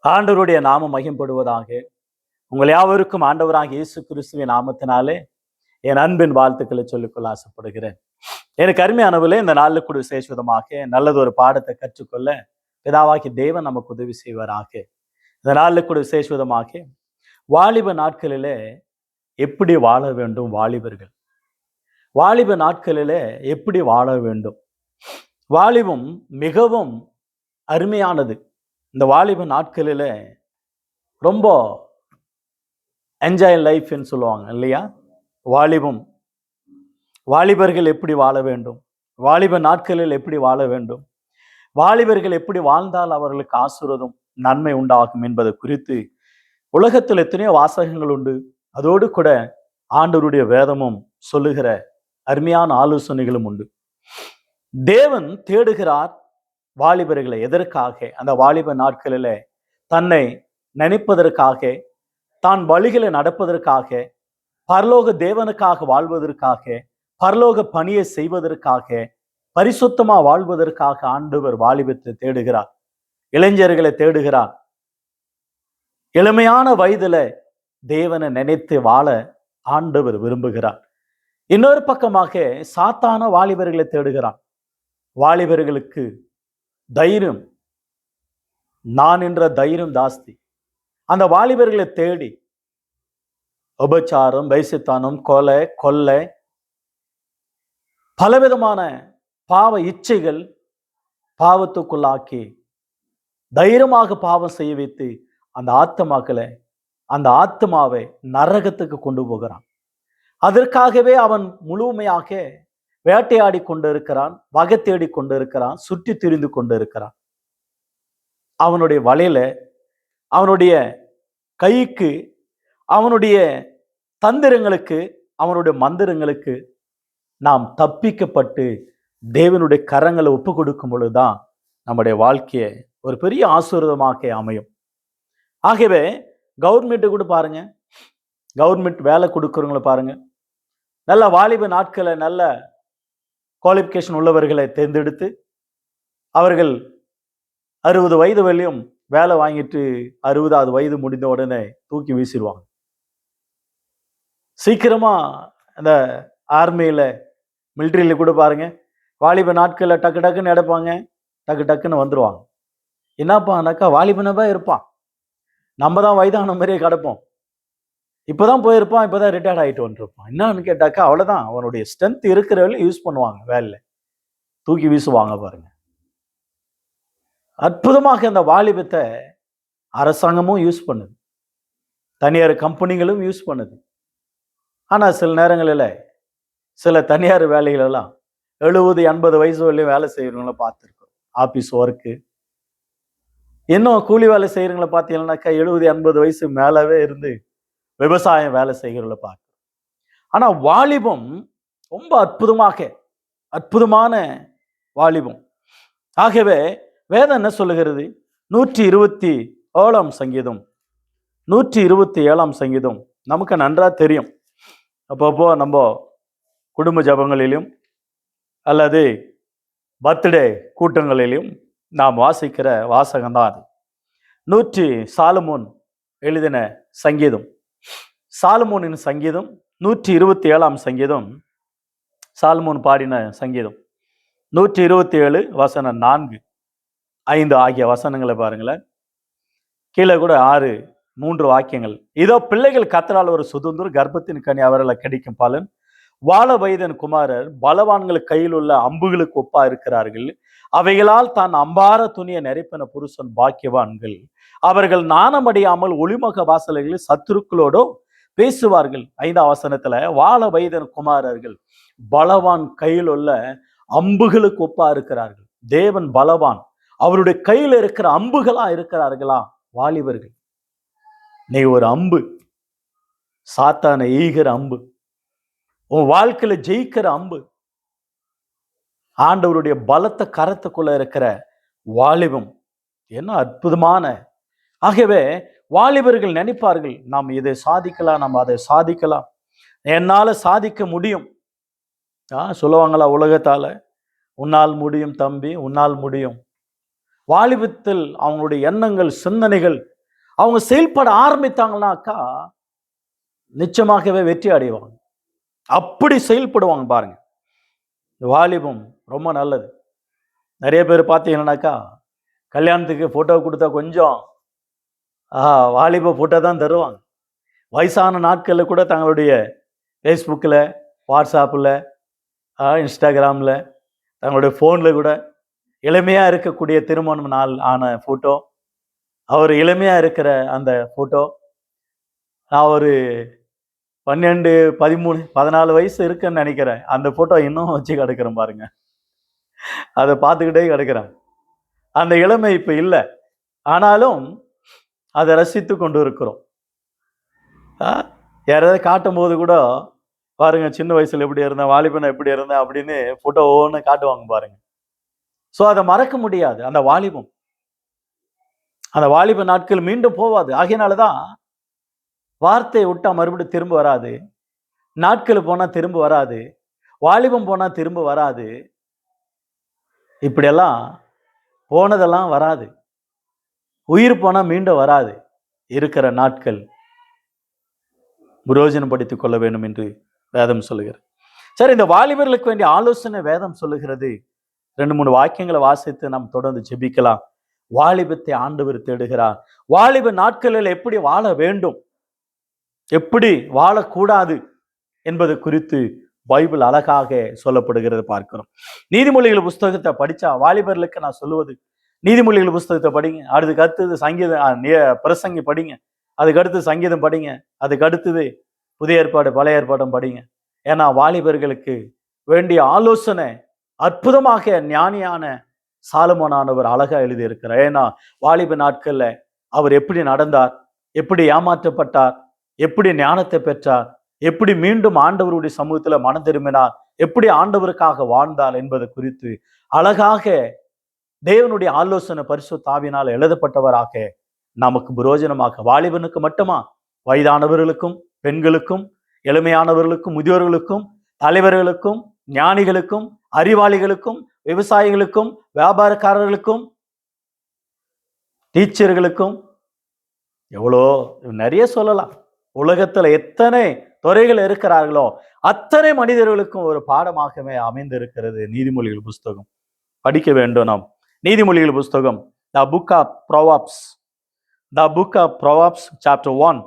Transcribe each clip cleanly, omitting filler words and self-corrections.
ஆண்டவருடைய நாமம் மகிம்படுவதாக. உங்கள் யாவருக்கும் ஆண்டவராக இயேசு கிறிஸ்துவின் நாமத்தினாலே என் அன்பின் வாழ்த்துக்களை சொல்லிக்கொள்ள ஆசைப்படுகிறேன். எனக்கு அருமையானவர்களே, இந்த நாளில் கூட விசேஷமாக நல்லது ஒரு பாடத்தை கற்றுக்கொள்ள பிதாவாகி தேவன் நமக்கு உதவி செய்வாராக. இந்த நாளில் கூட விசேஷமாக வாலிப நாட்களிலே எப்படி வாழ வேண்டும், வாலிப நாட்களிலே எப்படி வாழ வேண்டும். வாலிபம் மிகவும் அருமையானது. இந்த வாலிப நாட்களில ரொம்ப என்ஜாய் லைஃப்னு சொல்லுவாங்க இல்லையா? வாலிபர்கள் எப்படி வாழ வேண்டும், வாலிப நாட்களில் எப்படி வாழ வேண்டும், வாலிபர்கள் எப்படி வாழ்ந்தால் அவர்களுக்கு ஆசீர்வாதம் நன்மை உண்டாகும் என்பது குறித்து உலகத்தில் எத்தனையோ வாசகங்கள் உண்டு. அதோடு கூட ஆண்டவருடைய வேதமும் சொல்லுகிற அருமையான ஆலோசனைகளும் உண்டு. தேவன் தேடுகிறார் வாலிபர்களை. எதற்காக? அந்த வாலிப நாட்களில் தன்னை நினைப்பதற்காக, தான் வழிகளை நடப்பதற்காக, பரலோக தேவனுக்காக வாழ்வதற்காக, பரலோக பணியை செய்வதற்காக, பரிசுத்தமா வாழ்வதற்காக ஆண்டவர் வாலிபத்தை தேடுகிறார், இளைஞர்களை தேடுகிறார். இளமையான வயதுல தேவனை நினைத்து வாழ ஆண்டவர் விரும்புகிறார். இன்னொரு பக்கமாக சாத்தான வாலிபர்களை தேடுகிறான். வாலிபர்களுக்கு தைரியம், நான் என்ற தைரியம் ஜாஸ்தி. அந்த வாலிபர்களை தேடி உபச்சாரம், வைசித்தானம், கொலை, பலவிதமான பாவ இச்சைகள் பாவத்துக்குள்ளாக்கி தைரியமாக பாவம் செய்ய வைத்து அந்த ஆத்மாவை நரகத்துக்கு கொண்டு போகிறான். அதற்காகவே அவன் முழுமையாக வேட்டையாடி கொண்டிருக்கிறான், வகை தேடி கொண்டிருக்கிறான், சுற்றி திரிந்து கொண்டிருக்கிறான். அவனுடைய வலையில, அவனுடைய கைக்கு, அவனுடைய தந்திரங்களுக்கு, அவனுடைய மந்திரங்களுக்கு நாம் தப்பிக்கப்பட்டு தேவனுடைய கரங்களை ஒப்பு கொடுக்கும் பொழுதுதான் நம்முடைய வாழ்க்கையை ஒரு பெரிய ஆசீர்வாதமாக அமையும். ஆகவே கவர்மெண்ட்டு கூட பாருங்க, கவர்மெண்ட் வேலை கொடுக்குறவங்களை பாருங்க, நல்ல வாலிப நாட்களை நல்ல குவாலிஃபிகேஷன் உள்ளவர்களை தேர்ந்தெடுத்து அவர்கள் 60 வயது வரையும் வேலை வாங்கிட்டு 60வது வயது முடிந்த உடனே தூக்கி வீசிடுவாங்க. சீக்கிரமா அந்த ஆர்மியில, மிலிட்ரியில கூட பாருங்க, வாலிப நாட்களில் டக்கு டக்குன்னு எடுப்பாங்க, டக்கு டக்குன்னு வந்துடுவாங்க. என்னப்பானாக்கா வாலிபனவா இருப்பான், நம்ம தான் வயதான மாதிரியே கிடப்போம். இப்போதான் போயிருப்பான், இப்போதான் ரிட்டையர்ட் ஆகிட்டு வந்துருப்பான். என்னன்னு கேட்டாக்கா அவ்வளோதான், அவனுடைய ஸ்ட்ரென்த் இருக்கிறவர்கள் யூஸ் பண்ணுவாங்க, வேலையில் தூக்கி வீசுவாங்க பாருங்க. அற்புதமாக இந்த வாலிபத்தை அரசாங்கமும் யூஸ் பண்ணுது, தனியார் கம்பெனிகளும் யூஸ் பண்ணுது. ஆனால் சில நேரங்களில் சில தனியார் வேலைகளெல்லாம் 70-80 வயசு வரையும் வேலை செய்கிறவங்கள பார்த்துருக்கோம். ஆஃபீஸ் ஒர்க்கு, இன்னும் கூலி வேலை செய்கிறவங்கள பார்த்தீங்கன்னாக்கா 70-80 வயசு மேலவே இருந்து விவசாயம் வேலை செய்கிறவங்கள பார்க்க. ஆனால் வாலிபம் ரொம்ப அற்புதமான வாலிபம். ஆகவே வேதம் என்ன சொல்லுகிறது? 127ஆம் சங்கீதம், 127ஆம் சங்கீதம் நமக்கு நன்றா தெரியும். அப்பப்போ நம்ம குடும்ப ஜபங்களிலும் அல்லது பர்த்டே கூட்டங்களிலும் நாம் வாசிக்கிற வாசகம்தான் அது. சாலமோன் எழுதின சங்கீதம், சாலமோனின் சங்கீதம் 127ஆம் சங்கீதம், சாலமோன் பாடின சங்கீதம் 127 வசனம் 4, 5 ஆகிய வசனங்களை பாருங்களேன். கீழே கூட 6, 3 வாக்கியங்கள். இதோ பிள்ளைகள் கர்த்தரால் ஒரு சுதந்திரம், கர்ப்பத்தின் கனி அவர்களை கிடைக்கும் பலன். வாழ வயதன் குமாரர் பலவான்கள் கையில் உள்ள அம்புகளுக்கு ஒப்பா இருக்கிறார்கள். அவைகளால் தான் அம்பார துணியை நெருப்பின புருஷன் பாக்கியவான்கள். அவர்கள் நாணமடையாமல் ஒளிமுக வாசல்களில் சத்துருக்களோடோ பேசுவார்கள். 5ஆம் வசனத்துல வாழ வயதன் குமாரர்கள் பலவான் கையில் உள்ள அம்புகளுக்கு ஒப்பா இருக்கிறார்கள். தேவன் பலவான், அவருடைய கையில் இருக்கிற அம்புகளா இருக்கிறார்களா வாலிபர்கள்? நீ ஒரு அம்பு, சாத்தானை ஈகிற அம்பு, உன் வாழ்க்கையில ஜெயிக்கிற அம்பு, ஆண்டவருடைய பலத்த கரத்துக்குள்ள இருக்கிற வாலிபம் என்ன அற்புதமான. ஆகவே வாலிபர்கள் நினைப்பார்கள், நாம் இதை சாதிக்கலாம், நாம் அதை சாதிக்கலாம், என்னால சாதிக்க முடியும். சொல்லுவாங்களா உலகத்தால, உன்னால் முடியும் தம்பி, உன்னால் முடியும். வாலிபத்தில் அவங்களுடைய எண்ணங்கள், சிந்தனைகள் அவங்க செயல்பட ஆரம்பித்தாங்கன்னாக்கா நிச்சயமாகவே வெற்றி அடைவாங்க. அப்படி செயல்படுவாங்க பாருங்க. வாலிபம் ரொம்ப நல்லது. நிறைய பேர் பார்த்தீங்கன்னாக்கா கல்யாணத்துக்கு போட்டோ கொடுத்தா கொஞ்சம் வாலிப போட்டோ தான் தருவாங்க. வயசான நாட்களில் கூட தங்களுடைய ஃபேஸ்புக்கில், வாட்ஸ்அப்பில், இன்ஸ்டாகிராமில், தங்களுடைய ஃபோனில் கூட இளமையாக இருக்கக்கூடிய திருமணம் நாள் ஆன ஃபோட்டோ, அவர் இளமையாக இருக்கிற அந்த ஃபோட்டோ, நான் ஒரு 12, 13, 14 வயசு இருக்குன்னு நினைக்கிறேன். அந்த ஃபோட்டோ இன்னும் வச்சு கிடக்கிறேன் பாருங்க. அதை பார்த்துக்கிட்டே கிடக்கிறேன். அந்த இளமை இப்போ இல்லை, ஆனாலும் அதை ரசித்து கொண்டு இருக்கிறோம். யாராவது காட்டும் போது கூட பாருங்க, சின்ன வயசுல எப்படி இருந்தேன், வாலிபனை எப்படி இருந்தேன் அப்படின்னு ஃபோட்டோ ஒவ்வொன்று காட்டுவாங்க பாருங்க. ஸோ அதை மறக்க முடியாது. அந்த வாலிபம், அந்த வாலிப நாட்கள் மீண்டும் போவாது. ஆகையினாலதான் வார்த்தையை விட்டா மறுபடியும் திரும்ப வராது, நாட்கள் போனா திரும்ப வராது, வாலிபம் போனா திரும்ப வராது. இப்படியெல்லாம் போனதெல்லாம் வராது. உயிர் போனா மீண்டும் வராது. இருக்கிற நாட்கள் பிரயோஜனப்படுத்திக் கொள்ள வேண்டும் என்று வேதம் சொல்லுகிறது. சரி, இந்த வாலிபர்களுக்கு வேண்டிய ஆலோசனை வேதம் சொல்லுகிறது. 2-3 வாக்கியங்களை வாசித்து நாம் தொடர்ந்து ஜெபிக்கலாம். வாலிபத்தை ஆண்டவர் தேடுகிறார். வாலிப நாட்களில் எப்படி வாழ வேண்டும், எப்படி வாழக்கூடாது என்பது குறித்து பைபிள் அழகாக சொல்லப்படுகிறது பார்க்கிறோம். நீதிமொழிகள் புஸ்தகத்தை படிச்சா வாலிபர்களுக்கு நான் சொல்லுவது, நீதிமொழிகள் புஸ்தகத்தை படிங்க, அதுக்கு அடுத்தது சங்கீதம் பிரசங்கி படிங்க, அதுக்கு அடுத்து சங்கீதம் படிங்க, அதுக்கு அடுத்தது புதிய ஏற்பாடு பழைய ஏற்பாடும் படிங்க. ஏன்னா வாலிபர்களுக்கு வேண்டிய ஆலோசனை அற்புதமாக ஞானியான சாலமோனானவர் அழகா எழுதி இருக்கிறார். ஏன்னா வாலிப நாட்கள்ல அவர் எப்படி நடந்தார், எப்படி ஏமாற்றப்பட்டார், எப்படி ஞானத்தை பெற்றார், எப்படி மீண்டும் ஆண்டவருடைய சமூகத்துல மனம் திரும்பினார், எப்படி ஆண்டவருக்காக வாழ்ந்தார் என்பது குறித்து அழகாக தேவனுடைய ஆலோசனை பரிசுத்த ஆவியினால் எழுதப்பட்டவராக நமக்கு பிரயோஜனமாக, வாலிபனுக்கு மட்டுமா, வயதானவர்களுக்கும், பெண்களுக்கும், எளிமையானவர்களுக்கும், முதியோர்களுக்கும், தலைவர்களுக்கும், ஞானிகளுக்கும், அறிவாளிகளுக்கும், விவசாயிகளுக்கும், வியாபாரக்காரர்களுக்கும், டீச்சர்களுக்கும், எவ்வளோ நிறைய சொல்லலாம். உலகத்துல எத்தனை துறைகள் இருக்கிறார்களோ அத்தனை மனிதர்களுக்கும் ஒரு பாடமாகவே அமைந்திருக்கிறது நீதிமொழிகள் புஸ்தகம். படிக்க வேண்டும் நாம். நீதிமொழிகள் புஸ்தகம், The Book of Proverbs, The Book of Proverbs Chapter 1.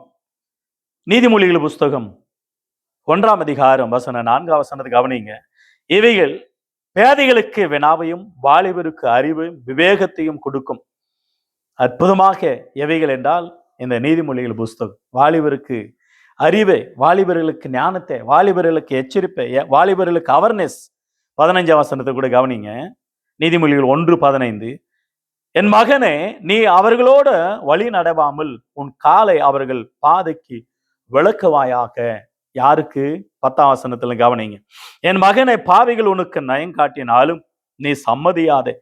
நீதிமொழிகள் புஸ்தகம் 1ஆம் அதிகாரம் வசனம் 4ஆம் வசனத்தை கவனிங்க. இவைகள் பேதைகளுக்கு வினாவையும் வாலிபருக்கு அறிவையும் விவேகத்தையும் கொடுக்கும். அற்புதமாக எவைகள் என்றால் இந்த நீதிமொழிகள் புஸ்தகம் வாலிபருக்கு அறிவை, வாலிபர்களுக்கு ஞானத்தை, வாலிபர்களுக்கு எச்சரிப்பை, வாலிபர்களுக்கு அவர்னஸ். 15ஆம் வசனத்தை கூட கவனிங்க. நீதிமொழிகள் 1:15. என் மகனே, நீ அவர்களோட வழி நடவாமல் உன் காலை அவர்கள் பாதைக்கு விளக்குவாயாக. யாருக்கு? 10ஆம் வசனத்துல கவனிங்க. என் மகனை, பாவிகள் உனக்கு நயம் காட்டினாலும் நீ சம்மதியாதே.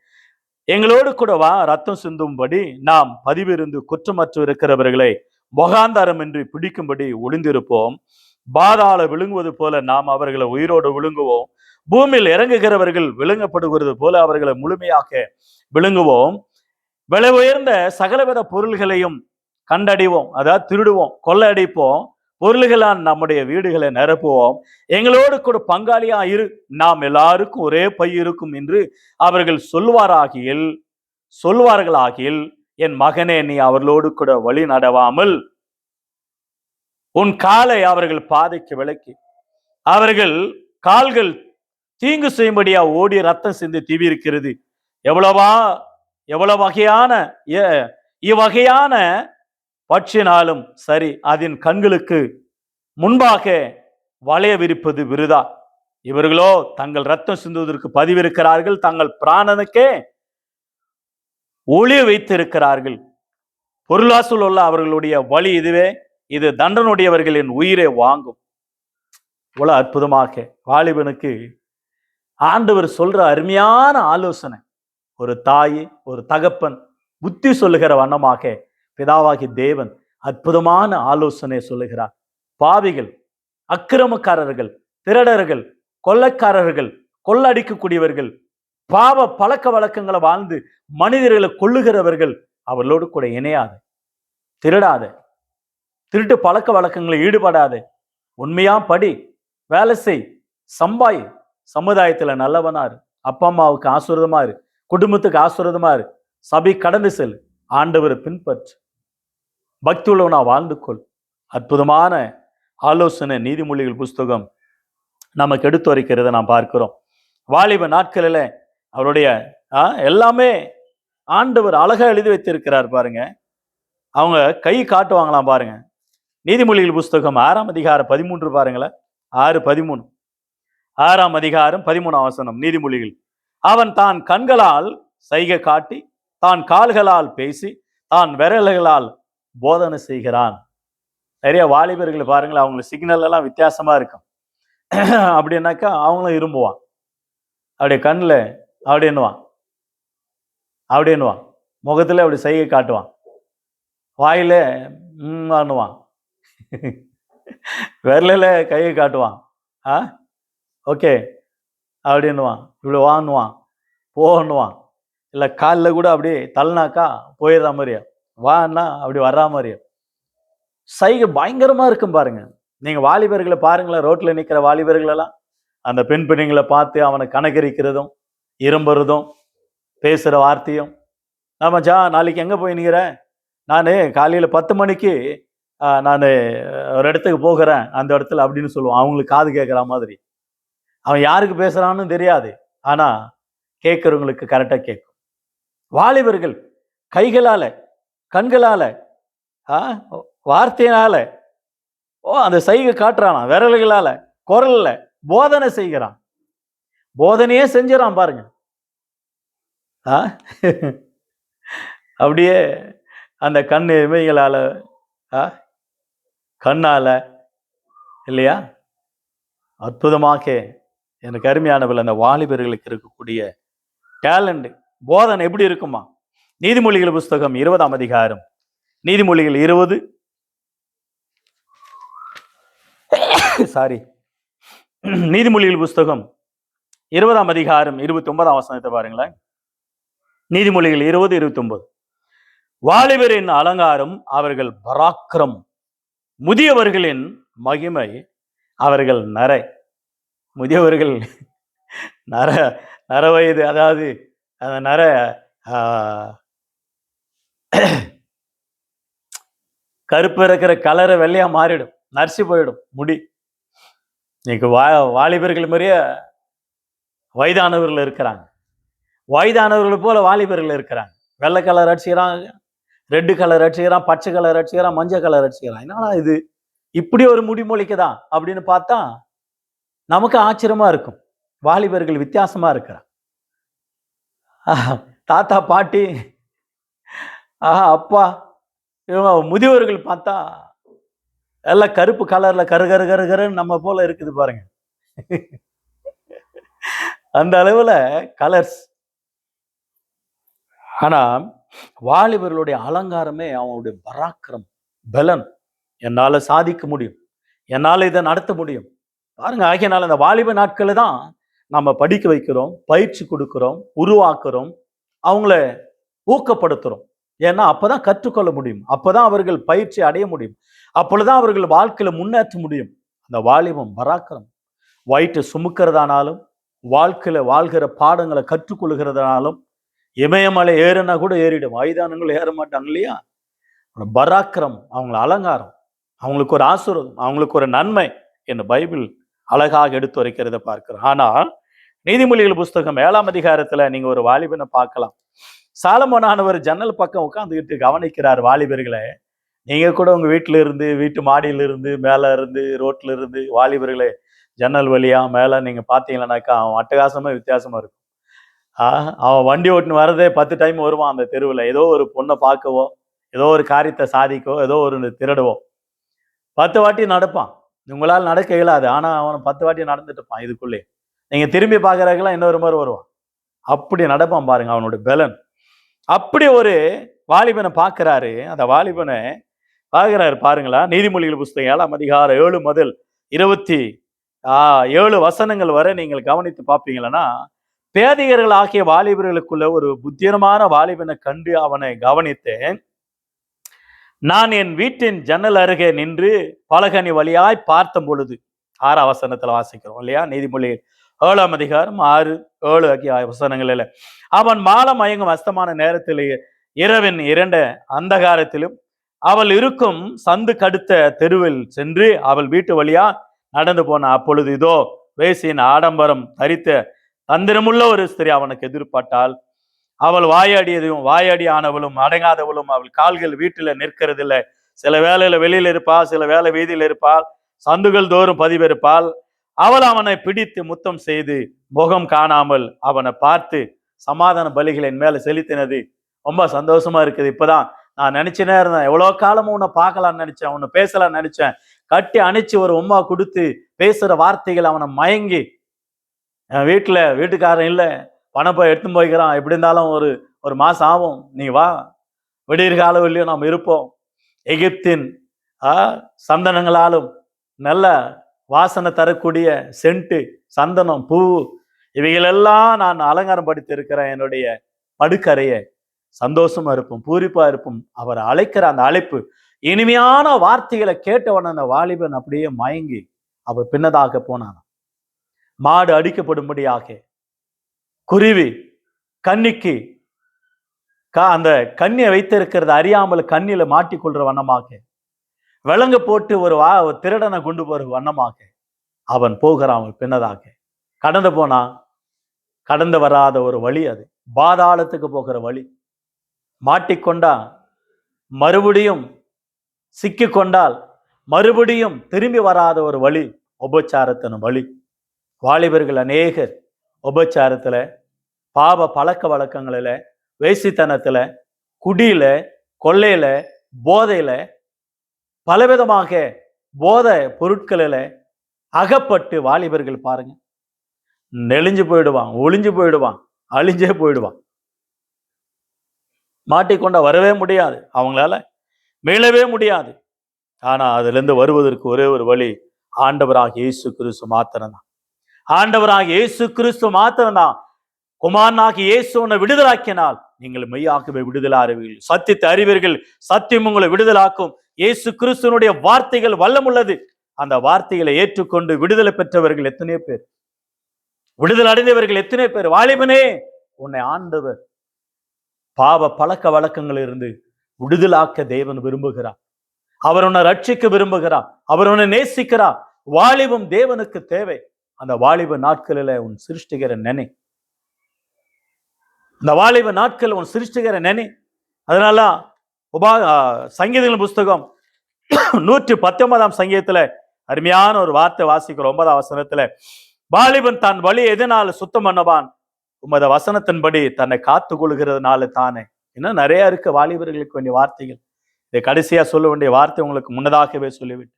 எங்களோடு கூட வா, ரத்தம் சிந்தும்படி நாம் பதிவிருந்து குற்றமற்று இருக்கிறவர்களை முகாந்தாரம் என்று பிடிக்கும்படி ஒளிந்திருப்போம். பாதாள விழுங்குவது போல நாம் அவர்களை உயிரோடு விழுங்குவோம். பூமியில் இறங்குகிறவர்கள் விழுங்கப்படுகிறது போல அவர்களை முழுமையாக விழுங்குவோம். விலை உயர்ந்த சகலவித பொருள்களையும் கண்டடிவோம், அதாவது திருடுவோம், கொள்ளையடிப்போம், பொருள்களால் நம்முடைய வீடுகளை நிரப்புவோம். எங்களோடு கூட பங்காளியா இரு, நாம் எல்லாருக்கும் ஒரே பை இருக்கும் என்று அவர்கள் சொல்வார்களாகில் என் மகனே, நீ அவர்களோடு கூட வழி நடவாமல் உன் காலை அவர்கள் பாதைக்கு விளக்கி அவர்கள் கால்கள் தீங்கு செய்யும்படியா ஓடி ரத்தம் சிந்தி தீவி இருக்கிறது. எவ்வளவு இவ்வகையான பட்சினாலும் சரி, அதன் கண்களுக்கு முன்பாக வளைய விரிப்பது விருதா. இவர்களோ தங்கள் ரத்தம் சிந்துவதற்கு பதிவிருக்கிறார்கள், தங்கள் பிராணனுக்கே ஒளி வைத்திருக்கிறார்கள். பொருளாசல் உள்ள அவர்களுடைய வழி இதுவே, இது தண்டனுடையவர்களின் உயிரை வாங்கும். இவ்வளவு அற்புதமாக வாலிபனுக்கு ஆண்டவர் சொல்ற அருமையான ஆலோசனை. ஒரு தாய், ஒரு தகப்பன் புத்தி சொல்லுகிற வண்ணமாக பிதாவாகி தேவன் அற்புதமான ஆலோசனை சொல்லுகிறார். பாவிகள், அக்கிரமக்காரர்கள், திருடர்கள், கொள்ளைக்காரர்கள், கொள்ளடிக்கக்கூடியவர்கள், பாவ பழக்க வழக்கங்களை வாழ்ந்து மனிதர்களை கொள்ளுகிறவர்கள் அவர்களோடு கூட இணையாத, திருடாத, திருட்டு பழக்க வழக்கங்களை ஈடுபடாத, உண்மையா படி, வேலை செய், சம்பாய், சமுதாயத்துல நல்லவனா இரு, அப்பா அம்மாவுக்கு ஆசீர்வாதமா இரு, குடும்பத்துக்கு ஆசீர்வாதமா இரு, சபை கடந்து செல், ஆண்டவரை பின்பற்று, பக்தி உள்ளவனா வாழ்ந்து கொள். அற்புதமான ஆலோசனை நீதிமொழிகள் புஸ்தகம் நமக்கு எடுத்து வரைக்கிறத நாம் பார்க்கிறோம். வாலிப நாட்களில் அவருடைய எல்லாமே ஆண்டவர் அழகா எழுதி வைத்திருக்கிறார் பாருங்க. அவங்க கை காட்டுவாங்களாம் பாருங்க. நீதிமொழிகள் புஸ்தகம் 6ஆம் அதிகாரம் 13 பாருங்களேன். 6:13, 6ஆம் அதிகாரம் 13ஆம் வசனம் நீதிமொழிகள். அவன் தான் கண்களால் சைகை காட்டி, தான் கால்களால் பேசி, தான் விரல்களால் போதனை செய்கிறான். நிறைய வாலிபர்கள் பாருங்களேன், அவங்களுக்கு சிக்னல் எல்லாம் வித்தியாசமா இருக்கும். அப்படின்னாக்கா அவங்களும் இரும்புவான், அப்படியே கண்ணில் அப்படின்னுவான், அப்படின்னுவான், முகத்துல அப்படி சைகை காட்டுவான், வாயில ஆண்ணுவான், விரலில் கையை காட்டுவான், ஓகே அப்படின்னுவான், இப்படி வான்னுவான், போன்னுவான், இல்லை காலில் கூட அப்படியே தள்ளினாக்கா போயிடுற மாதிரியா, வான்னா அப்படி வர்ற மாதிரியா சைகை பயங்கரமா இருக்கும் பாருங்க. நீங்க வாலிபர்களை பாருங்களேன், ரோட்ல நிற்கிற வாலிபர்களெல்லாம் அந்த பெண் பிள்ளைங்களை பார்த்து அவனை கணக்கரிக்கிறதும், இரும்புறதும், பேசுற வார்த்தையும். ஆமாச்சா, நாளைக்கு எங்க போய் நிற்கிறேன், நான் காலையில 10 மணிக்கு நான் ஒரு இடத்துக்கு போகிறேன், அந்த இடத்துல அப்படின்னு சொல்லுவான். அவங்களுக்கு காது கேட்குற மாதிரி. அவன் யாருக்கு பேசுறான்னு தெரியாது, ஆனா கேட்கறவங்களுக்கு கரெக்டா கேட்கும். வாலிபர்கள் கைகளால, கண்களால, வார்த்தையினால அந்த சைகை காட்டுறானா, விரல்களால, குரல்ல போதனை செய்கிறான், போதனையே செஞ்சிடான் பாருங்க. அப்படியே அந்த கண் இமைகளால, கண்ணால, இல்லையா, அற்புதமாக எனக்கு அருமையானவர்கள் அந்த வாலிபர்களுக்கு இருக்கக்கூடிய டேலண்ட் போதனை எப்படி இருக்குமா? நீதிமொழிகள் புஸ்தகம் 20ஆம் அதிகாரம், நீதிமொழிகள் 20 நீதிமொழிகள் புஸ்தகம் 20ஆம் அதிகாரம் 29ஆம் வசனத்தை பாருங்களேன். நீதிமொழிகள் 20:29. வாலிபரின் அலங்காரம் அவர்கள் பராக்கிரம், முதியவர்களின் மகிமை அவர்கள் நரை. முதியவர்கள் நர வயது, அதாவது அந்த நர கருப்பு இருக்கிற கலரை வெள்ளையா மாறிடும், நரிசி போயிடும் முடி. இன்னைக்கு வாலிபர்கள் மாதிரியே வயதானவர்கள் இருக்கிறாங்க, வயதானவர்கள் போல வாலிபர்கள் இருக்கிறாங்க. வெள்ளை கலர் அடிச்சுக்கிறான், ரெட்டு கலர் அடிச்சுக்கிறான், பச்சை கலர் அடிச்சுக்கிறான், மஞ்சள் கலர் அடிச்சுக்கிறான். என்னடா இது, இப்படி ஒரு முடிமொழிக்குதான் அப்படின்னு பார்த்தா நமக்கு ஆச்சரியமா இருக்கும். வாலிபர்கள் வித்தியாசமா இருக்கிறான். தாத்தா பாட்டி அப்பா இவங்க முதியவர்கள் பார்த்தா எல்லாம் கருப்பு கலர்ல கரு கரு கரு கருன்னு நம்ம போல இருக்குது பாருங்க. அந்த அளவுல கலர்ஸ். ஆனா வாலிபர்களுடைய அலங்காரமே அவனுடைய பராக்கிரம், பலன். என்னால சாதிக்க முடியும், என்னால இதை நடத்த முடியும் பாருங்க. ஆகியனால அந்த வாலிப நாட்களை தான் நம்ம படிக்க வைக்கிறோம், பயிற்சி கொடுக்கிறோம், உருவாக்குறோம், அவங்கள ஊக்கப்படுத்துறோம். ஏன்னா அப்பதான் கற்றுக்கொள்ள முடியும், அப்பதான் அவர்கள் பயிற்சி அடைய முடியும், அப்பொழுதுதான் அவர்கள் வாழ்க்கையில முன்னேற்ற முடியும். அந்த வாலிபம் பராக்கிரம், வயிற்று சுமக்கிறதானாலும், வாழ்க்கையில வாழ்கிற பாடங்களை கற்றுக்கொள்கிறதுனாலும், இமயமலை ஏறுனா கூட ஏறிடும், வயதானங்களும் ஏற மாட்டாங்க இல்லையா. பராக்கிரம் அவங்கள அலங்காரம், அவங்களுக்கு ஒரு ஆசீர்வாதம், அவங்களுக்கு ஒரு நன்மை என்று பைபிள் அழகாக எடுத்து வைக்கிறத பார்க்கிறோம். ஆனா நீதிமொழிகள் புஸ்தகம் 7ஆம் அதிகாரத்துல நீங்க ஒரு வாலிபனை பார்க்கலாம். சாலமோனானவர் ஜன்னல் பக்கம் உட்காந்துக்கிட்டு கவனிக்கிறார் வாலிபர்களை. நீங்க கூட உங்க வீட்டுல இருந்து, வீட்டு மாடியில இருந்து, மேல இருந்து, ரோட்ல இருந்து வாலிபர்களை ஜன்னல் வழியா மேல நீங்க பாத்தீங்கன்னாக்கா அவன் அட்டகாசமா வித்தியாசமா இருக்கும். அவன் வண்டி ஓட்டுன்னு வரதே 10 டைம் வருவான் அந்த தெருவில். ஏதோ ஒரு பொண்ணை பார்க்கவோ, ஏதோ ஒரு காரியத்தை சாதிக்கவோ, ஏதோ ஒரு திருடவோ 10 வாட்டி நடப்பான். உங்களால் நடக்க இயலாது, ஆனா அவன் 10 வாட்டி நடந்துட்டு இருப்பான். இதுக்குள்ளே நீங்க திரும்பி பார்க்கறதுக்கெல்லாம் இன்னொரு மாதிரி வருவான். அப்படி நடப்பான் பாருங்க அவனுடைய பலன். அப்படி ஒரு வாலிபனை பார்க்கிறாரு. அந்த வாலிபனை பார்க்கிறாரு பாருங்களா. நீதிமொழிகள் புஸ்தகம் 7ஆம் அதிகாரம் 7 முதல் 27 வசனங்கள் வரை நீங்கள் கவனித்து பார்ப்பீங்களன்னா, பேதிகர்கள் ஆகிய வாலிபர்களுக்குள்ள ஒரு புத்திரமான வாலிபனை கண்டு அவனை கவனித்தேன். நான் என் வீட்டின் ஜன்னல் அருகே நின்று பலகனி வழியாய் பார்த்த பொழுது, 6ஆம் வசனத்துல வாசிக்கிறோம் இல்லையா, நீதிமொழி 7ஆம் அதிகாரம் 6, 7 ஆகிய வசனங்களில், அவன் மாலம் மயங்கும் அஸ்தமான நேரத்திலேயே இரவின் 2 அந்தகாரத்திலும் அவள் இருக்கும் சந்து கடுத்த தெருவில் சென்று அவள் வீட்டு வழியா நடந்து போன. அப்பொழுது இதோ வேசியின் ஆடம்பரம் தரித்த தந்திரமுள்ள ஒரு ஸ்திரீ அவனுக்கு எதிர்பட்டாள். அவள் வாயாடி ஆனவளும் அடங்காதவளும், அவள் கால்கள் வீட்டுல நிற்கிறதில்லை. சில வேலையில வெளியில இருப்பாள், சில வேலை வீதியில் இருப்பாள், சந்துகள் தோறும் பதிவிருப்பாள். அவள் அவனை பிடித்து முத்தம் செய்து முகம் காணாமல் அவனை பார்த்து சமாதான பலிகளின் மேல செலுத்தினது. ரொம்ப சந்தோஷமா இருக்குது. இப்பதான் நான் நினைச்சுனே இருந்தேன், எவ்வளவு காலமும் உன்னை பார்க்கலான்னு நினைச்சேன், உன்னை பேசலான்னு நினைச்சேன். கட்டி அணைச்சு ஒரு உம்மா கொடுத்து பேசுற வார்த்தைகள் அவனை மயங்கி, என் வீட்டுக்காரன் இல்லை, பணம் போய் எடுத்து போய்க்கிறான், எப்படி இருந்தாலும் ஒரு மாசம் ஆகும், நீ வா, விடியற் காலவில்லையும் நாம் இருப்போம். எகிப்தின் சந்தனங்களாலும் நல்ல வாசனை தரக்கூடிய சென்ட்டு, சந்தனம், பூ, இவைகளெல்லாம் நான் அலங்காரம் படுத்தி இருக்கிறேன் என்னுடைய படுக்கறையை. சந்தோஷமா இருப்போம், பூரிப்பா இருப்போம். அவர் அழைக்கிற அந்த அழைப்பு, இனிமையான வார்த்தைகளை கேட்டவன் அந்த வாலிபன் அப்படியே மயங்கி அவர் பின்னதாக போனான். மாடு அடிக்கப்படும்படியாக, குருவி கன்னிக்கு அந்த கண்ணியை வைத்திருக்கிறது அறியாமல் கண்ணில மாட்டிக்கொள்ற வண்ணமாக, விலங்கு போட்டு ஒரு திருடனை கொண்டு போற வண்ணமாக அவன் போகிறான் பின்னதாக. கடந்து போனா கடந்து வராத ஒரு வழி, அது பாதாளத்துக்கு போகிற வழி. மாட்டிக்கொண்டா மறுபடியும் சிக்கி கொண்டால் மறுபடியும் திரும்பி வராத ஒரு வழி, உபச்சாரத்தின் வழி. வாலிபர்கள் அநேகர் உபச்சாரத்துல, பாவ பழக்க வழக்கங்களில, வேசித்தனத்துல, குடியில, கொள்ளையில, போதையில, பலவிதமாக போதை பொருட்களில அகப்பட்டு வாலிபர்கள் பாருங்க நெளிஞ்சு போயிடுவான், ஒளிஞ்சு போயிடுவான், அழிஞ்சே போயிடுவான். மாட்டிக்கொண்ட வரவே முடியாது, அவங்களால மீளவே முடியாது. ஆனா அதுல இருந்து வருவதற்கு ஒரே ஒரு வழி, ஆண்டவராக இயேசு கிறிஸ்து மாத்திரம்தான். ஆண்டவராக இயேசு கிறிஸ்து மாத்திரம்தான். குமாரனாகி இயேசு உன்னை விடுதலாக்கினால் நீங்கள் மெய்யாகவே விடுதலை அறிவீர்கள், சத்தியத்தை அறிவீர்கள், சத்தியம் உங்களை விடுதலாக்கும். இயேசு கிறிஸ்துவனுடைய வார்த்தைகள் வல்லமுள்ளது. அந்த வார்த்தைகளை ஏற்றுக்கொண்டு விடுதலை பெற்றவர்கள் எத்தனையோ பேர், விடுதலை அடைந்தவர்கள் எத்தனையோ பேர். வாலிபனே, உன்னை ஆண்டவர் பாவ பழக்க வழக்கங்கள் இருந்து விடுதலாக்க தேவன் விரும்புகிறார். அவர் உன்னை ரட்சிக்க விரும்புகிறார், அவர் உன்னை நேசிக்கிறார். வாலிபம் தேவனுக்கு தேவை. அந்த வாலிப நாட்களில உன் சிருஷ்டிகர நினை, இந்த வாலிப நாட்கள் உன் சிருஷ்டிகர நினை. அதனால சங்கீதங்களின் புஸ்தகம் 119ஆம் சங்கீதத்துல அருமையான ஒரு வார்த்தை வாசிக்கிறோம். 9ஆம் வசனத்துல, வாலிபன் தான் வழி எதனால சுத்தம் பண்ணவான், உமது வசனத்தின்படி தன்னை காத்து கொள்கிறதுனால தானே. இன்னும் நிறைய இருக்கு வாலிபர்களுக்கு வேண்டிய வார்த்தைகள். இதை கடைசியா சொல்ல வேண்டிய வார்த்தை உங்களுக்கு முன்னதாகவே சொல்லிவிட்டு,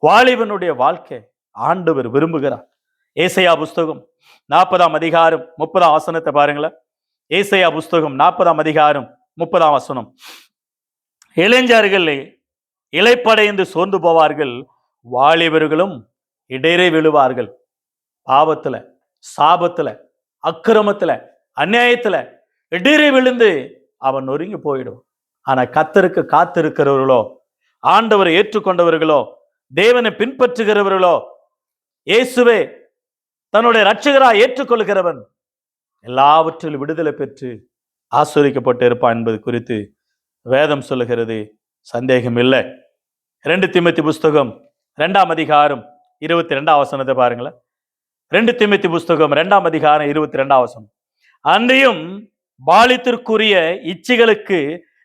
வாலிபனுடைய வாழ்க்கை ஆண்டவர் விரும்புகிறார். ஏசாயா புஸ்தகம் 40ஆம் அதிகாரம் 30ஆம் வசனத்தை பாருங்களேன். ஏசாயா புஸ்தகம் 40ஆம் அதிகாரம் 30ஆம் வசனம், இளைஞர்கள் இளைப்படைந்து சோர்ந்து போவார்கள், வாலிபர்களும் இடரே விழுவார்கள். பாவத்துல, சாபத்துல, அக்கிரமத்துல, அநியாயத்துல இடரே விழுந்து அவன் நொறுங்கி போயிடும். ஆனா கர்த்தருக்கு காத்திருக்கிறவர்களோ, ஆண்டவரை ஏற்றுக்கொண்டவர்களோ, தேவனை பின்பற்றுகிறவர்களோ, இயேசுவே தன்னுடைய இரட்சகராய் ஏற்றுக்கொள்கிறவன் எல்லாவற்றிலும் விடுதலை பெற்று ஆசீர்வதிக்கப்பட்டு இருப்பான் என்பது குறித்து வேதம் சொல்லுகிறது, சந்தேகம் இல்லை. 2 தீமோத்தேயு புஸ்தகம் 2ஆம் அதிகாரம் 22ஆம் வசனத்தை பாருங்களேன். 2 தீமோத்தேயு புஸ்தகம் 2ஆம் அதிகாரம் 22ஆம் வசனம், அன்றியும் பாலித்திற்குரிய இச்சைகளுக்கு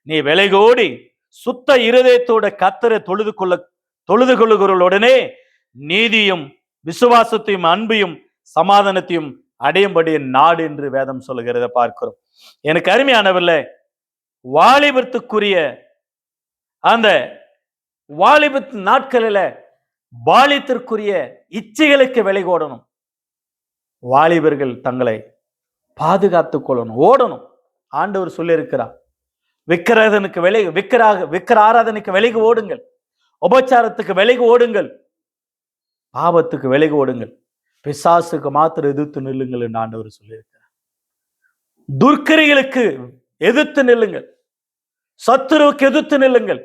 நீ விலைகோடி சுத்த இருதயத்தோட கர்த்தரை தொழுது கொள்ளுகிறவர்களுடனே நீதியும் விசுவாசத்தையும் அன்பையும் சமாதானத்தையும் அடையும்படி நாடு என்று வேதம் சொல்லுகிறத பார்க்கிறோம். எனக்கு அருமையானவர்களே, வாலிபத்துக்குரிய அந்த வாலிபத்து நாட்களில பாலியத்திற்குரிய இச்சைகளுக்கு விலை ஓடணும். வாலிபர்கள் தங்களை பாதுகாத்துக் கொள்ளணும், ஓடணும். ஆண்டவர் சொல்லி இருக்கிறார், விக்கிர ஆராதனைக்கு விலகி ஓடுங்கள், உபச்சாரத்துக்கு விலகி ஓடுங்கள், பாவத்துக்கு விலகி ஓடுங்கள். பிசாசுக்கு மாத்திரம் எதிர்த்து நில்லுங்கள் என்று ஆண்டவர் சொல்லியிருக்கிறார். துர்க்கிரிகளுக்கு எதிர்த்து நில்லுங்கள், சத்துருவுக்கு எதிர்த்து நில்லுங்கள்.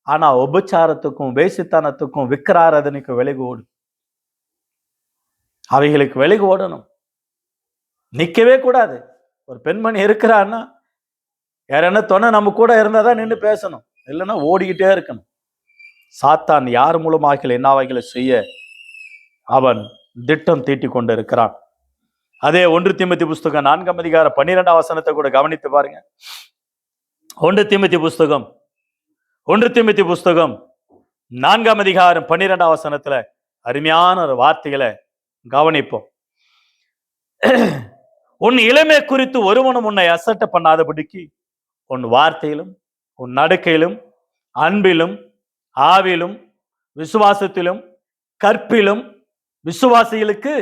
ஆனா உபச்சாரத்துக்கும் வேசித்தனத்துக்கும் விக்கிராராதனைக்கு விலகு ஓடு. அவைகளுக்கு விலகு ஓடணும், நிக்கவே கூடாது. ஒரு பெண்மணி இருக்கிறான்னா யார் துணை நம்ம கூட இருந்தாதான் நின்று பேசணும், இல்லைன்னா ஓடிக்கிட்டே இருக்கணும். சாத்தான் யார் மூலமாக என்னவைகளை செய்ய அவன் திட்டம் தீட்டி கொண்டு இருக்கிறான். அதே 1 தீமோத்தேயு புஸ்தகம் 4ஆம் அதிகாரம் 12ஆம் வசனத்தை கூட கவனித்து பாருங்க. 1 தீமோத்தேயு புஸ்தகம் 4ஆம் அதிகாரம் 12ஆம் வசனத்துல அருமையான ஒரு வார்த்தைகளை கவனிப்போம். உன் இளமை குறித்து ஒருவனும் உன்னை அசட்டை பண்ணாதபடிக்கு உன் வார்த்தையிலும் உன் நடக்கையிலும் அன்பிலும் ஆவிலும் விசுவாசத்திலும் கற்பிலும் விசுவாசிகளுக்கு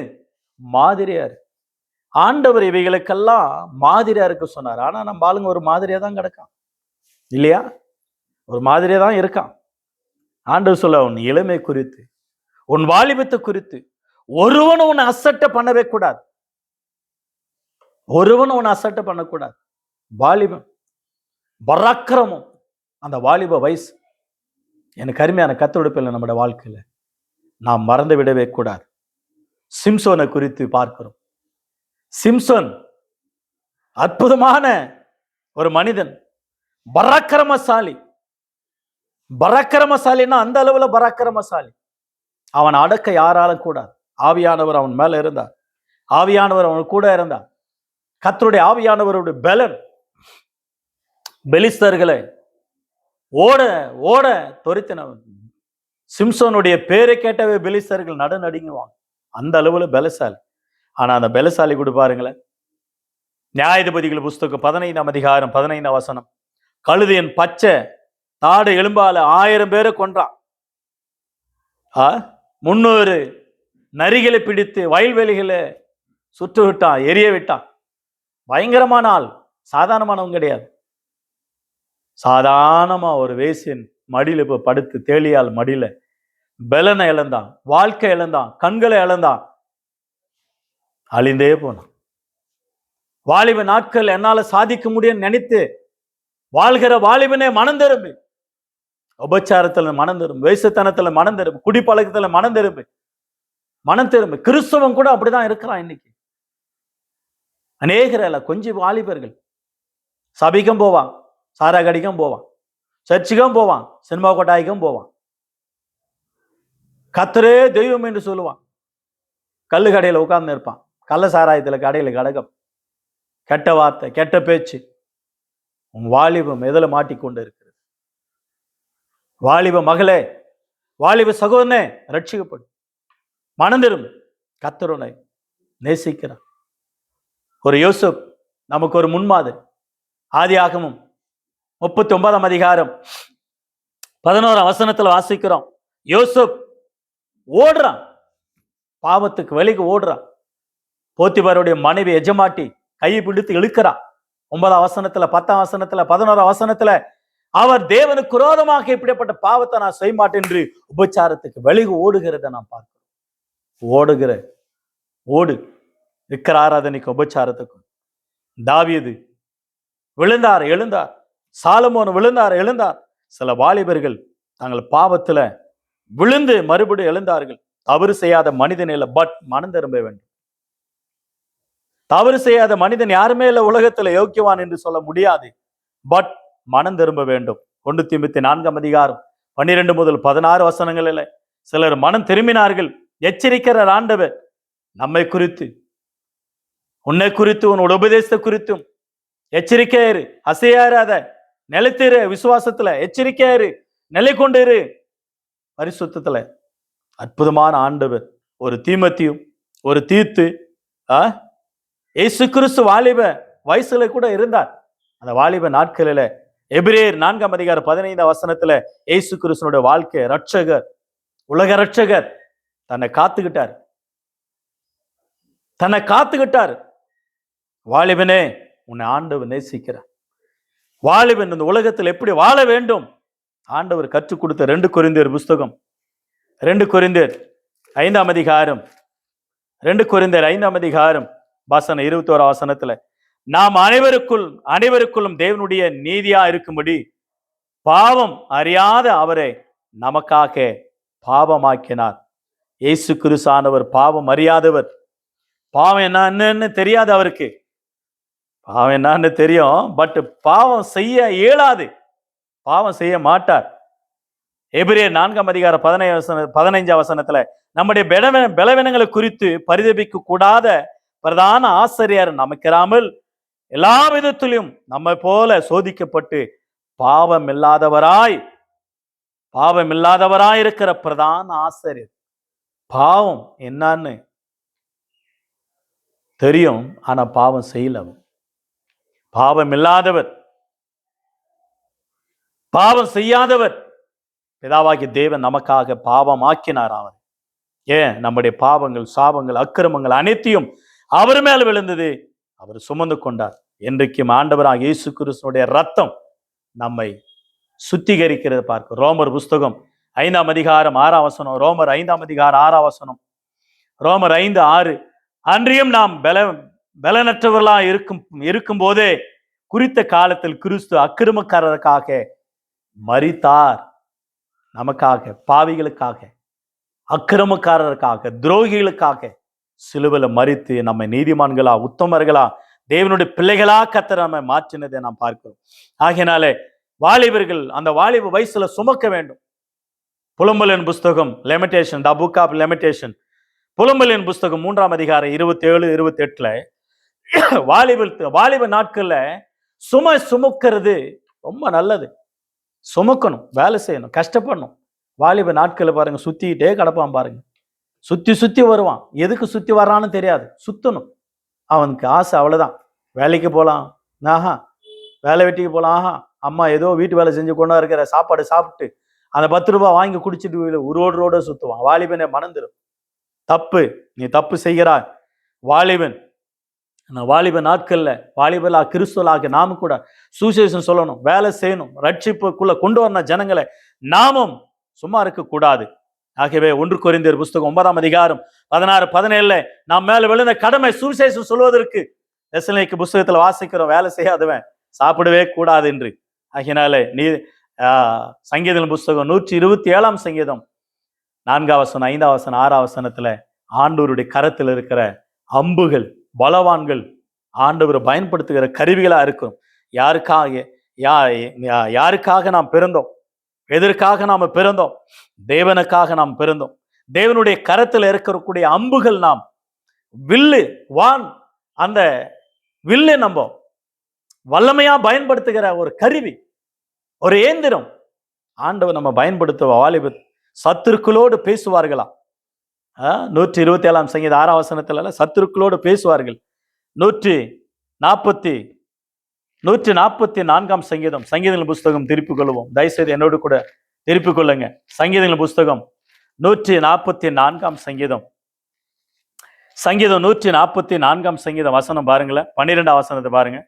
மாதிரியார். ஆண்டவர் இவைகளுக்கெல்லாம் மாதிரியா இருக்க சொன்னார். ஆனா நம்ம ஆளுங்க ஒரு மாதிரியா தான் கிடக்கான் இல்லையா? ஒரு மாதிரியா தான் இருக்கான். ஆண்டவர் சொல்ல, உன் இளமை குறித்து உன் வாலிபத்தை குறித்து ஒருவனும் உன்னை அசட்டை பண்ணவே கூடாது. ஒருவனும் உன்னை அசட்டை பண்ணக்கூடாது. வாலிபம், பராக்கிரமம், அந்த வாலிப வயசு எனக்கு அருமையான கத்தொடுப்பில் நம்முடைய வாழ்க்கையில நாம் மறந்து விடவே கூடாது. சிம்சோனை குறித்து பார்க்கிறோம். சிம்சோன் அற்புதமான ஒரு மனிதன், பராக்கிரமசாலி. பராக்கிரமசாலின்னா அந்த அளவுல பராக்கிரமசாலி. அவன் அடக்க யாராலும் கூடாது. ஆவியானவர் அவன் மேல இருந்தார், ஆவியானவர் அவன் கூட இருந்தார். கர்த்தருடைய ஆவியானவருடைய பலன் பெலிஸ்தர்களை ஓட ஓட தொரித்தனவன். சிம்சோனுடைய பேரை கேட்டவே பெலிஸ்தர்கள் நடுநடுங்குவாங்க, அந்த அளவுல பலசாலி. ஆனா அந்த பலசாலி கூட பாருங்களேன், நியாயாதிபதிகள் புஸ்தகம் 15ஆம் அதிகாரம் 15ஆம் வசனம், கழுதையின் பச்சை தாடு எலும்பால 1000 பேரை கொன்றான். 300 நரிகளை பிடித்து வயல்வெளிகளை சுற்று விட்டான், எரிய விட்டான். பயங்கரமான ஆள், சாதாரணமானவங்க கிடையாது. சாதாரணமா ஒரு வேசியன் மடியில இப்ப படுத்து தேளியால் மடியில பலனை இழந்தான், வாழ்க்கை இழந்தான், கண்களை இழந்தான், அழிந்தே போனான். வாலிப நாட்கள் என்னால சாதிக்க முடியும் நினைத்து வாழ்கிற வாலிபனே மனம் திரும்பு. உபச்சாரத்துல மனம் திரும்பு, வேசத்தனத்துல மனம் திரும்பு, குடிப்பழக்கத்துல மனம் திரும்பு, மனம் திரும்பு. கிறிஸ்தவன் கூட அப்படிதான் இருக்கிறான் இன்னைக்கு. அநேகர கொஞ்சம் வாலிபர்கள் சபைக்கும் போவான், சாரா கடிக்கும் போவான், சர்ச்சுக்கும் போவான், சினிமா கொட்டாய்க்கும் போவான், கத்தரே தெய்வம் என்று சொல்லுவான், கல்லு கடையில உட்கார்ந்து இருப்பான், கள்ள சாராயத்துல கடையில கடகம், கெட்ட வார்த்தை, கெட்ட பேச்சு. உன் வாலிபம் எதில் மாட்டிக்கொண்டு இருக்கிறது? வாலிப மகளே, வாலிப சகோதரனே, ரட்சிக்கப்படும், மனந்திரும். கர்த்தருனை நேசிக்கிறான். ஒரு யோசேப் நமக்கு ஒரு முன்மாதிரி. ஆதியாகமம் 39ஆம் அதிகாரம் 11ஆம் வசனத்துல வாசிக்கிறோம். யோசேப் ஓடுறான், பாவத்துக்கு வெளிக்கு ஓடுறான். போத்திபாருடைய மனைவி எஜமாட்டி கையை பிடித்து இழுக்கிறான். 9ஆம் வசனத்துல, 10ஆம் வசனத்துல, 11ஆம் வசனத்துல அவர் தேவனுக்கு விரோதமாக இப்படிப்பட்ட பாவத்தை நான் செய்ய மாட்டேன் என்று உபச்சாரத்துக்கு வெளியே ஓடுகிறத நான் பார்க்கிறோம். ஓடுகிற ஓடு விக்கிர ஆராதனைக்கு உபச்சாரத்துக்கும். தாவீது விழுந்தார், எழுந்தார். சாலமோன் விழுந்தார், எழுந்தார். சில வாலிபர்கள் தாங்கள் பாவத்துல விழுந்து மறுபடியும் எழுந்தார்கள். தவறு செய்யாத மனிதன் இல்லை, பட் மனம் திரும்ப வேண்டும். தவறு செய்யாத மனிதன் யாருமே இல்லை உலகத்துல யோக்கியவான் என்று சொல்ல முடியாது, பட் மனம் திரும்ப வேண்டும். 1 தீமோத்தேயு 4ஆம் அதிகாரம் 12 முதல் 16 வசனங்களில் சிலர் மனம் திரும்பினார்கள். எச்சரிக்கிறார் ஆண்டவர், நம்மை குறித்து, உன்னை குறித்து, உன்னோட உபதேசத்தை குறித்தும் எச்சரிக்கையாரு, அசையாராத, நிலைத்திரு, விசுவாசத்துல எச்சரிக்கையாரு, நிலை கொண்டிரு, பரிசுத்தத்துல. அற்புதமான ஆண்டவர் ஒரு தீமோத்தேயு, ஒரு தீத்து, இயேசு கிறிஸ்து வாலிப வயசுல கூட இருந்தார். அந்த வாலிப நாட்களில எபிரேயர் 4ஆம் அதிகாரம் 15ஆம் வசனத்துல இயேசு கிறிஸ்துவோட வாழ்க்கை, ரட்சகர், உலக ரட்சகர், தன்னை காத்துக்கிட்டார், தன்னை காத்துக்கிட்டார். வாலிபனே, உன்னை ஆண்டவர் நேசிக்கிறார். வாலிபன் இந்த உலகத்தில் எப்படி வாழ வேண்டும் ஆண்டவர் கற்றுக் கொடுத்த 2 கொரிந்தியர் புஸ்தகம், 2 கொரிந்தியர் 5ஆம் அதிகாரம் 2 கொரிந்தியர் 5ஆம் அதிகாரம் வசனம் 21 வசனத்துல, நாம் அனைவருக்குள்ளும் தேவனுடைய நீதியா இருக்கும்படி பாவம் அறியாத அவரை நமக்காக பாவமாக்கினார். இயேசு கிறிஸ்துவானவர் பாவம் அறியாதவர். பாவம் என்னன்னு தெரியாது அவருக்கு. பாவம் என்னன்னு தெரியும், பட் பாவம் செய்ய இயலாது, பாவம் செய்ய மாட்டார். எபிரேயர் 4ஆம் அதிகாரம் 15 வசனத்துல, நம்முடைய பலவீனங்களை குறித்து பரிதபிக்க கூடாத பிரதான ஆசிரியர் நமக்கிறாமல் எல்லா விதத்திலும் நம்மை போல சோதிக்கப்பட்டு பாவம் இல்லாதவராய் இருக்கிற பிரதான ஆசிரியர். பாவம் என்னன்னு தெரியும், ஆனா பாவம் செய்யல. பாவம் இல்லாதவர், பாவம் செய்யாதவர் பிதாவாகிய தேவன் நமக்காக பாவம் ஆக்கினார். அவர் ஏன்? நம்முடைய பாவங்கள், சாபங்கள், அக்கிரமங்கள் அனைத்தையும் அவர் மேல் விழுந்தது, அவர் சுமந்து கொண்டார். என்றைக்கும் ஆண்டவராக இயேசு கிறிஸ்துவினுடைய ரத்தம் நம்மை சுத்திகரிக்கிறது பார்க்க. ரோமர் புஸ்தகம் 5ஆம் அதிகாரம் 6ஆம் வசனம், ரோமர் 5ஆம் அதிகாரம் 6ஆம் வசனம், ரோமர் 5:6, அன்றியும் நாம் பலனற்றவர்களா இருக்கும் போதே குறித்த காலத்தில் கிறிஸ்து அக்கிரமக்காரருக்காக மரித்தார். நமக்காக, பாவிகளுக்காக, அக்கிரமக்காரருக்காக, துரோகிகளுக்காக சிலுவையில மரித்து நம்மை நீதிமான்களா, உத்தமர்களா, தேவனுடைய பிள்ளைகளா கர்த்தர் நம்மை மாற்றினதை நாம் பார்க்கிறோம். ஆகையினாலே வாலிபர்கள் அந்த வாலிப வயசுல சுமக்க வேண்டும். புலம்பலின் புஸ்தகம் லெமிட்டேஷன், த புக் ஆஃப் லெமிட்டேஷன், புலம்பலின் புஸ்தகம் 3ஆம் அதிகாரம் 27, 28 வாலிப நாட்கள்ல சுமக்கிறது ரொம்ப நல்லது. சுமக்கணும், வேலை செய்யணும், கஷ்டப்படணும். வாலிப நாட்களை பாருங்க, சுத்திக்கிட்டே கிடப்பான் பாருங்க, சுத்தி வருவான். எதுக்கு சுத்தி வர்றான்னு தெரியாது, சுத்தணும். அவனுக்கு ஆசை அவ்வளவுதான். வேலைக்கு போகலாம், ஆஹா, வேலை வெட்டிக்கு போகலாம், ஆஹா, அம்மா ஏதோ வீட்டு வேலை செஞ்சு கொண்டா இருக்கிற சாப்பாடு சாப்பிட்டு அந்த 10 ரூபாய் வாங்கி குடிச்சிட்டு ரோட சுத்துவான். வாலிபனை மணந்துடும். தப்பு, நீ தப்பு செய்கிறாய். வாலிப நாட்கள்ல வாலிபலா கிறிஸ்துவலாக நாம கூட சுவிசேஷம் சொல்லணும், வேலை செய்யணும், ரட்சிப்புக்குள்ள கொண்டு வரணும் ஜனங்களை. நாமும் சும்மா இருக்க கூடாது. ஆகவே 1 கொரிந்தியர் புஸ்தகம் 9ஆம் அதிகாரம் 16, 17 நாம் மேல விழுந்த கடமை சுவிசேஷம் சொல்வதற்கு. தெசலோனிக்கேயர் புஸ்தகத்துல வாசிக்கிறோம், வேலை செய்யாதவன் சாப்பிடவே கூடாது என்று. ஆகினாலே சங்கீதம் புஸ்தகம் 127ஆம் சங்கீதம் 4ஆம் வசனம், 5ஆம் வசனம், 6ஆம் வசனத்துல ஆண்டவருடைய கரத்தில் இருக்கிற அம்புகள், பலவான்கள், ஆண்டவர் பயன்படுத்துகிற கருவிகளா இருக்கும். யாருக்காக நாம் பிறந்தோம்? எதற்காக நாம பிறந்தோம்? தேவனுக்காக நாம் பிறந்தோம். தேவனுடைய கரத்தில் இருக்கக்கூடிய அம்புகள் நாம் வில்லு, வான், அந்த வில்லு நம்ம வல்லமையா பயன்படுத்துகிற ஒரு கருவி, ஒரு ஏந்திரம். ஆண்டவர் நம்ம பயன்படுத்துவ வாலிப சத்துருக்களோடு பேசுவார்களா? 127ஆம் சங்கீதம் 6ஆம் வசனத்துல சத்துருக்களோடு பேசுவார்கள். 144ஆம் சங்கீதங்கள் புஸ்தகம் திருப்பிக் கொள்வோம். தயவுசெய்து என்னோடு கூட திருப்பிக் கொள்ளுங்க. சங்கீதங்கள் புஸ்தகம் 144ஆம் சங்கீதம் 144ஆம் சங்கீதம் வசனம் பாருங்களேன், 12ஆம் வசனத்தை பாருங்க.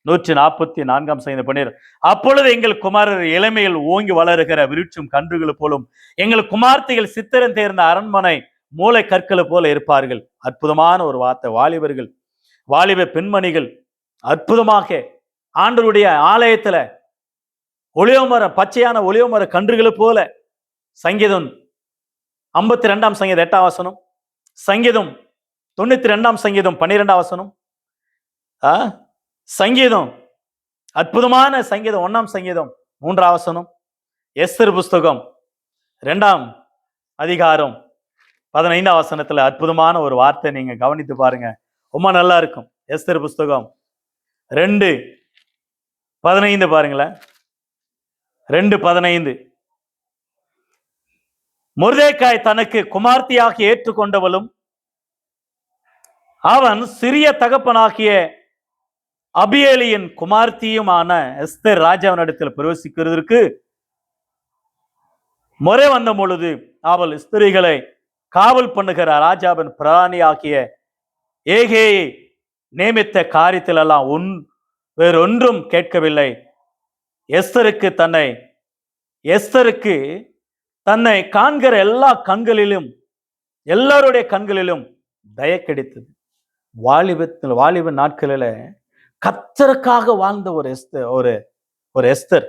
144ஆம் சங்கீதம் 12. அப்பொழுது எங்கள் குமாரர் இளமையில் ஓங்கி வளருகிற விருட்சம் கன்றுகள் போலும், எங்கள் குமார்த்திகள் சித்திரம் தேர்ந்த அரண்மனை மூளை கற்களை போல இருப்பார்கள். அற்புதமான ஒரு வார்த்தை. வாலிபர்கள், வாலிப பெண்மணிகள் அற்புதமாக ஆண்டவருடைய ஆலயத்துல ஒளியோமர, பச்சையான ஒளியோமர கன்றுகளை போல. சங்கீதம் 52ஆம் சங்கீதம் 8ஆம் வசனம், சங்கீதம் 92ஆம் சங்கீதம் 12ஆம் வசனம், சங்கீதம் அற்புதமான சங்கீதம் 1ஆம் சங்கீதம் 3ஆம் வசனம், எஸ்தர் புஸ்தகம் 2ஆம் அதிகாரம் 15ஆம் வசனத்துல அற்புதமான ஒரு வார்த்தை. நீங்க கவனித்து பாருங்க, ரொம்ப நல்லா இருக்கும். எஸ்தர் புஸ்தகம் 2:15 பாருங்களேன். 2:15. மொர்தெகாய் தனக்கு குமார்த்தியாக ஏற்றுக்கொண்டவளும் அவன் சிறிய தகப்பனாகிய அபியேலியின் குமார்த்தியுமான எஸ்தர் ராஜாவினிடத்தில் பிரவேசிக்கிறதற்கு முறை வந்த பொழுது அவள் ஸ்திரீகளை காவல் பண்ணுகிற ராஜாவின் பிரதானியாகிய ஏகேயை நியமித்த காரியத்தில் எல்லாம் வேறொன்றும் கேட்கவில்லை. எஸ்தருக்கு தன்னை காண்கிற எல்லாருடைய கண்களிலும் தயை கிடைத்தது. வாலிப நாட்களில கர்த்தருக்காக வாழ்ந்த ஒரு எஸ்தர்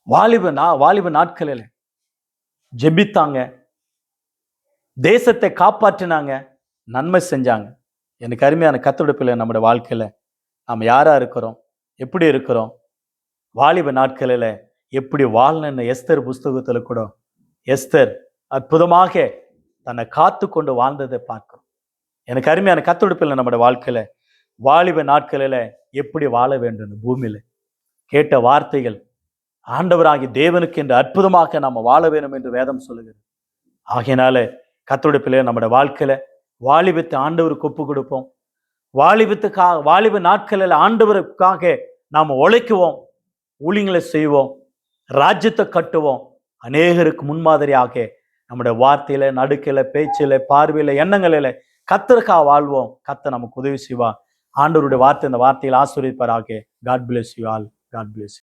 வாலிப நாட்களில ஜெபித்தாங்க, தேசத்தை காப்பாற்றினாங்க, நன்மை செஞ்சாங்க. எனக்கு அருமையான கர்த்தருடைய பிள்ளை, நம்முடைய வாழ்க்கையில நாம் யாரா இருக்கிறோம், எப்படி இருக்கிறோம், வாலிப நாட்களில எப்படி வாழணும்னு எஸ்தர் புஸ்தகத்துல கூட எஸ்தர் அற்புதமாக தன்னை காத்து கொண்டு வாழ்ந்ததை பார்க்கிறோம். எனக்கு அருமையான கர்த்தருடைய பிள்ளை, நம்முடைய வாழ்க்கையில வாலிப நாட்களில எப்படி வாழ வேண்டும், பூமியில கேட்ட வார்த்தைகள் ஆண்டவராகிய தேவனுக்கு என்று அற்புதமாக நாம வாழ வேண்டும் என்று வேதம் சொல்லுகிறது. ஆகையினால கர்த்தருடைய பிள்ளை, நம்முடைய வாழ்க்கையில வாலிபத்தை ஆண்டவருக்கு ஒப்பு கொடுப்போம். வாலிப நாட்களில் ஆண்டவருக்காக நாம் உழைக்குவோம், ஊழியங்களை செய்வோம், ராஜ்யத்தை கட்டுவோம். அநேகருக்கு முன்மாதிரியாக நம்முடைய வார்த்தையில, நடுக்கையில, பேச்சில, பார்வையில, எண்ணங்களில கர்த்தருக்காக வாழ்வோம். கர்த்தர் நமக்கு உதவி செய்வார். ஆண்டவருடைய வார்த்தை இந்த வார்த்தையில் ஆசீர்வதிப்பாராக. God bless you all. God bless you.